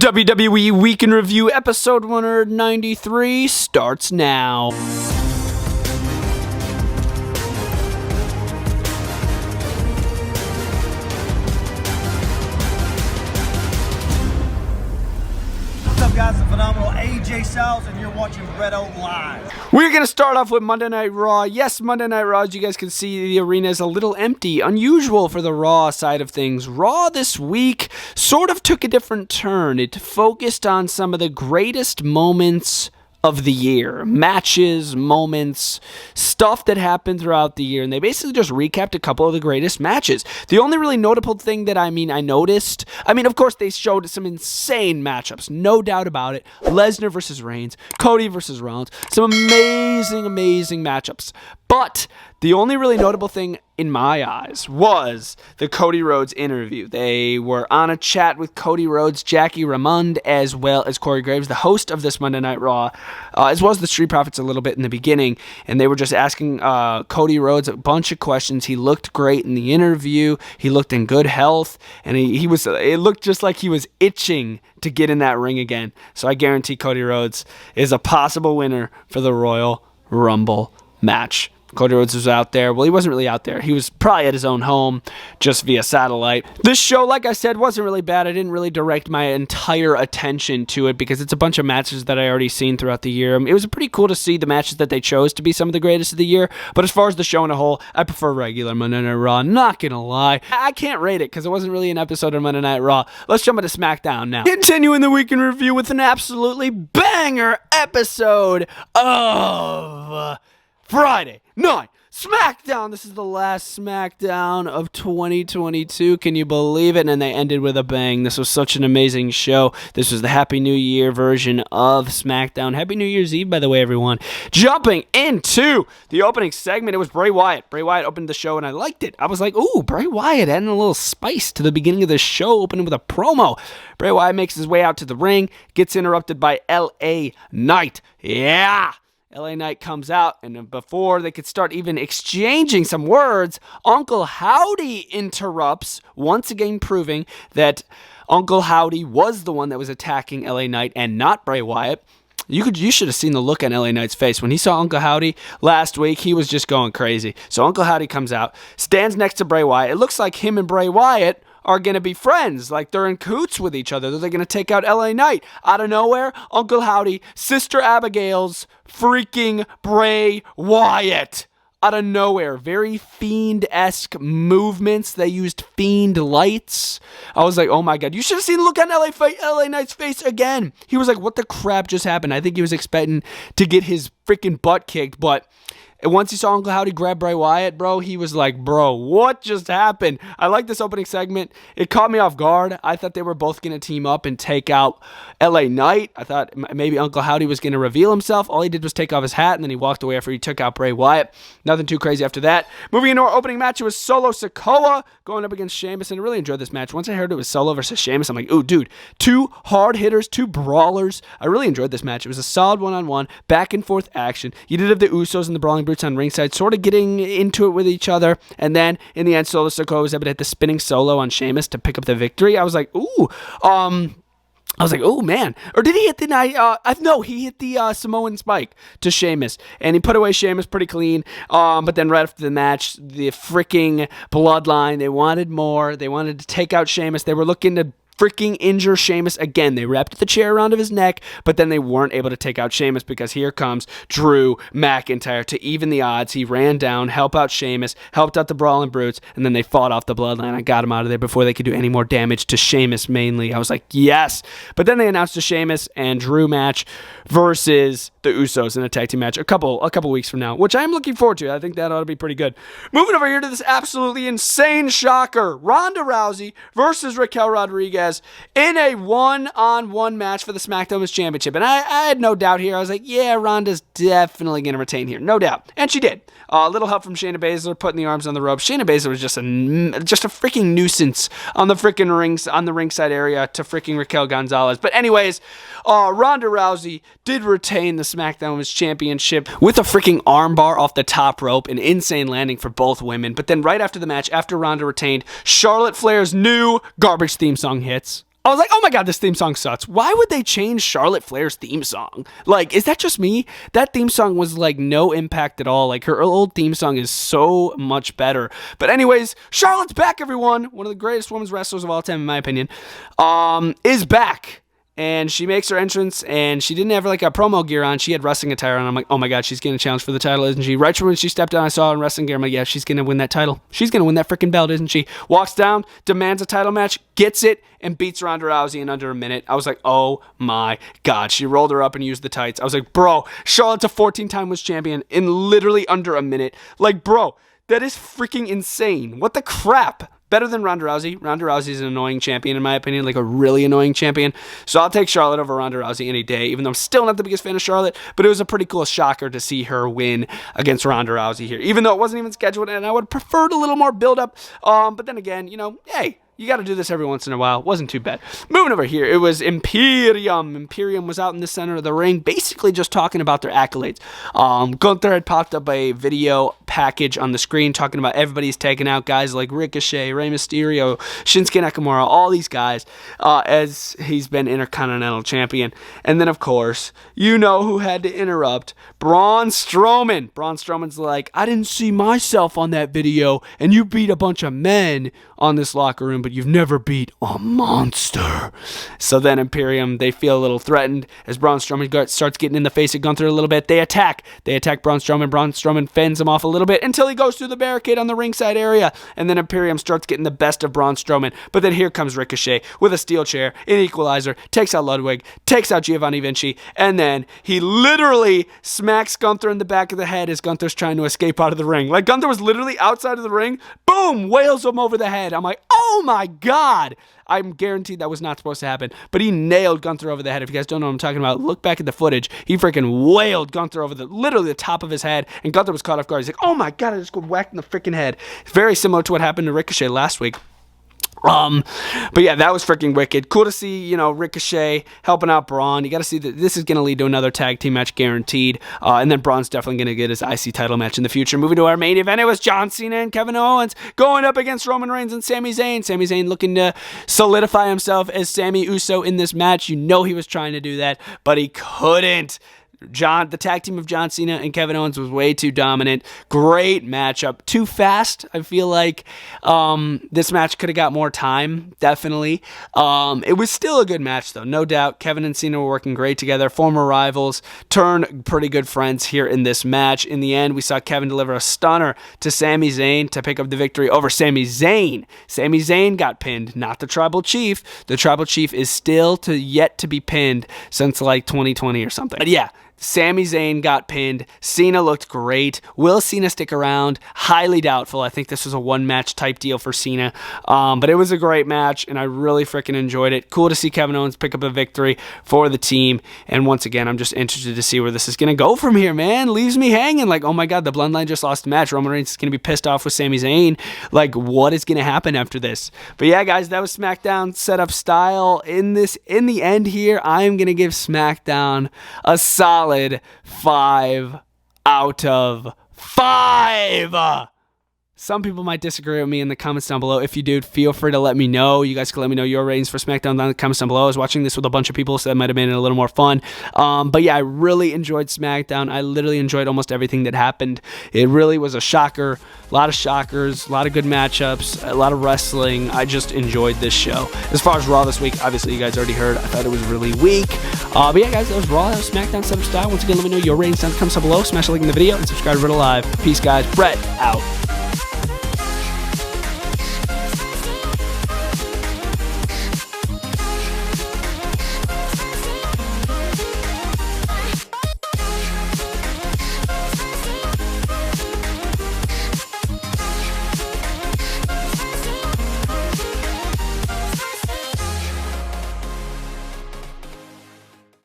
WWE Week in Review episode 193 starts now. What's up, guys? The phenomenal AJ Styles, and you're watching Bretto live. We're going to start off with Monday Night Raw. Yes, Monday Night Raw, as you guys can see, the arena is a little empty. Unusual for the Raw side of things. Raw this week sort of took a different turn. It focused on some of the greatest moments of the year. Matches, moments, stuff that happened throughout the year. And they basically just recapped a couple of the greatest matches. The only really notable thing that I noticed, of course, they showed some insane matchups. No doubt about it. Lesnar versus Reigns, Cody versus Rollins. Some amazing matchups. But the only really notable thing in my eyes was the Cody Rhodes interview. They were on a chat with Cody Rhodes, Jackie Ramond, as well as Corey Graves, the host of this Monday Night Raw, as well as the Street Profits a little bit in the beginning. And they were just asking Cody Rhodes a bunch of questions. He looked great in the interview. He looked in good health. And it looked just like he was itching to get in that ring again. So I guarantee Cody Rhodes is a possible winner for the Royal Rumble match. Cody Rhodes was out there. Well, he wasn't really out there. He was probably at his own home, just via satellite. This show, like I said, wasn't really bad. I didn't really direct my entire attention to it because it's a bunch of matches that I already seen throughout the year. It was pretty cool to see the matches that they chose to be some of the greatest of the year. But as far as the show in a whole, I prefer regular Monday Night Raw. Not gonna lie. I can't rate it because it wasn't really an episode of Monday Night Raw. Let's jump into Smackdown now. Continuing the week in review with an absolutely banger episode of Friday Night Smackdown. This is the last Smackdown of 2022. Can you believe it? And they ended with a bang. This was such an amazing show. This was the Happy New Year version of Smackdown. Happy New Year's Eve, by the way, everyone. Jumping into the opening segment, it was Bray Wyatt. Bray Wyatt opened the show, and I liked it. I was like, ooh, Bray Wyatt adding a little spice to the beginning of the show, opening with a promo. Bray Wyatt makes his way out to the ring, gets interrupted by L.A. Knight. Yeah! LA Knight comes out, and before they could start even exchanging some words, Uncle Howdy interrupts, once again proving that Uncle Howdy was the one that was attacking LA Knight and not Bray Wyatt. You should have seen the look on LA Knight's face. When he saw Uncle Howdy last week, he was just going crazy. So Uncle Howdy comes out, stands next to Bray Wyatt. It looks like him and Bray Wyatt are going to be friends, like they're in cahoots with each other. They're going to take out LA Knight. Out of nowhere, Uncle Howdy, Sister Abigail's freaking Bray Wyatt. Out of nowhere. Very Fiend-esque movements. They used Fiend lights. I was like, oh my god. You should have seen the look on LA Knight's face again. He was like, what the crap just happened? I think he was expecting to get his freaking butt kicked, but once he saw Uncle Howdy grab Bray Wyatt, bro, he was like, bro, what just happened? I like this opening segment. It caught me off guard. I thought they were both going to team up and take out LA Knight. I thought maybe Uncle Howdy was going to reveal himself. All he did was take off his hat, and then he walked away after he took out Bray Wyatt. Nothing too crazy after that. Moving into our opening match, it was Solo Sikoa going up against Sheamus, and I really enjoyed this match. Once I heard it was Solo versus Sheamus, I'm like, ooh, dude, two hard hitters, two brawlers. I really enjoyed this match. It was a solid one-on-one, back-and-forth action. You did have the Usos and the Brawling Brutes on ringside, sort of getting into it with each other, and then in the end, Solo Sikoa was able to hit the spinning solo on Sheamus to pick up the victory. I was like, ooh, man. Or did he hit the night? No, he hit the Samoan spike to Sheamus, and he put away Sheamus pretty clean. But then right after the match, the freaking Bloodline, they wanted more. They wanted to take out Sheamus. They were looking to freaking injure Sheamus again. They wrapped the chair around his neck, but then they weren't able to take out Sheamus because here comes Drew McIntyre to even the odds. He ran down, helped out Sheamus, helped out the Brawling Brutes, and then they fought off the Bloodline. I got him out of there before they could do any more damage to Sheamus mainly. I was like, yes. But then they announced the Sheamus and Drew match versus the Usos in a tag team match a couple weeks from now, which I'm looking forward to. I think that ought to be pretty good. Moving over here to this absolutely insane shocker, Ronda Rousey versus Raquel Rodriguez in a one-on-one match for the SmackDown Women's Championship. And I had no doubt here. I was like, yeah, Ronda's definitely going to retain here. No doubt. And she did. A little help from Shayna Baszler putting the arms on the ropes. Shayna Baszler was just a freaking nuisance on the freaking rings, on the ringside area to freaking Raquel Gonzalez. But anyways, Ronda Rousey did retain the SmackDown Women's Championship with a freaking armbar off the top rope, an insane landing for both women. But then right after the match, after Ronda retained, Charlotte Flair's new garbage theme song hits. I was like, oh my God, this theme song sucks. Why would they change Charlotte Flair's theme song? Like, is that just me? That theme song was like no impact at all. Like, her old theme song is so much better. But anyways, Charlotte's back, everyone. One of the greatest women's wrestlers of all time, in my opinion, is back. And she makes her entrance, and she didn't have like a promo gear on. She had wrestling attire on. I'm like, oh my God, she's getting a challenge for the title, isn't she? Right when she stepped down, I saw her in wrestling gear. I'm like, yeah, she's going to win that title. She's going to win that freaking belt, isn't she? Walks down, demands a title match, gets it, and beats Ronda Rousey in under a minute. I was like, oh my God. She rolled her up and used the tights. I was like, bro, Charlotte's a 14-time women's champion in literally under a minute. Like, bro, that is freaking insane. What the crap? Better than Ronda Rousey. Ronda Rousey is an annoying champion, in my opinion, like a really annoying champion. So I'll take Charlotte over Ronda Rousey any day, even though I'm still not the biggest fan of Charlotte. But it was a pretty cool shocker to see her win against Ronda Rousey here, even though it wasn't even scheduled, and I would have preferred a little more build-up. But then again, you know, hey, you got to do this every once in a while. Wasn't too bad. Moving over here, it was Imperium. Imperium was out in the center of the ring, basically just talking about their accolades. Gunther had popped up a video package on the screen talking about everybody's taking out guys like Ricochet, Rey Mysterio, Shinsuke Nakamura, all these guys, as he's been Intercontinental Champion. And then, of course, you know who had to interrupt? Braun Strowman. Braun Strowman's like, I didn't see myself on that video, and you beat a bunch of men on this locker room, but you've never beat a monster. So then Imperium, they feel a little threatened as Braun Strowman starts getting in the face of Gunther a little bit. They attack Braun Strowman. Braun Strowman fends him off a little bit until he goes through the barricade on the ringside area, and then Imperium starts getting the best of Braun Strowman. But then here comes Ricochet with a steel chair, an equalizer, takes out Ludwig, takes out Giovanni Vinci, and then he literally smacks Gunther in the back of the head as Gunther's trying to escape out of the ring. Like, Gunther was literally outside of the ring, boom, wails him over the head. I'm like, oh my God. I'm guaranteed that was not supposed to happen, but he nailed Gunther over the head. If you guys don't know what I'm talking about, look back at the footage. He freaking wailed Gunther over literally the top of his head, and Gunther was caught off guard. He's like, oh my God, I just got whacked in the freaking head. Very similar to what happened to Ricochet last week. But yeah, that was freaking wicked. Cool to see, you know, Ricochet helping out Braun. You got to see that this is going to lead to another tag team match guaranteed. And then Braun's definitely going to get his IC title match in the future. Moving to our main event, it was John Cena and Kevin Owens going up against Roman Reigns and Sami Zayn. Sami Zayn looking to solidify himself as Sami Uso in this match. You know he was trying to do that, but he couldn't. The tag team of John Cena and Kevin Owens was way too dominant. Great matchup. Too fast. I feel like this match could have got more time, definitely. It was still a good match, though, no doubt. Kevin and Cena were working great together. Former rivals turned pretty good friends here in this match. In the end, we saw Kevin deliver a stunner to Sami Zayn to pick up the victory over Sami Zayn. Sami Zayn got pinned, not the Tribal Chief. The Tribal Chief is still yet to be pinned since like 2020 or something. But yeah, Sami Zayn got pinned. Cena looked great. Will Cena stick around? Highly doubtful. I think this was a one-match type deal for Cena. But it was a great match, and I really freaking enjoyed it. Cool to see Kevin Owens pick up a victory for the team. And once again, I'm just interested to see where this is going to go from here, man. Leaves me hanging. Like, oh my God, the Bloodline just lost a match. Roman Reigns is going to be pissed off with Sami Zayn. Like, what is going to happen after this? But yeah, guys, that was SmackDown setup style. In the end here, I'm going to give SmackDown a solid 5 out of 5. Some people might disagree with me in the comments down below. If you do, feel free to let me know. You guys can let me know your ratings for SmackDown down in the comments down below. I was watching this with a bunch of people, so that might have made it a little more fun. But yeah, I really enjoyed SmackDown. I literally enjoyed almost everything that happened. It really was a shocker. A lot of shockers, a lot of good matchups, a lot of wrestling. I just enjoyed this show. As far as Raw this week, obviously you guys already heard, I thought it was really weak. But yeah, guys, that was Raw. That was SmackDown setup style. Once again, let me know your ratings down in the comments down below. Smash a like in the video and subscribe to Bretto Live. Peace, guys. Brett out.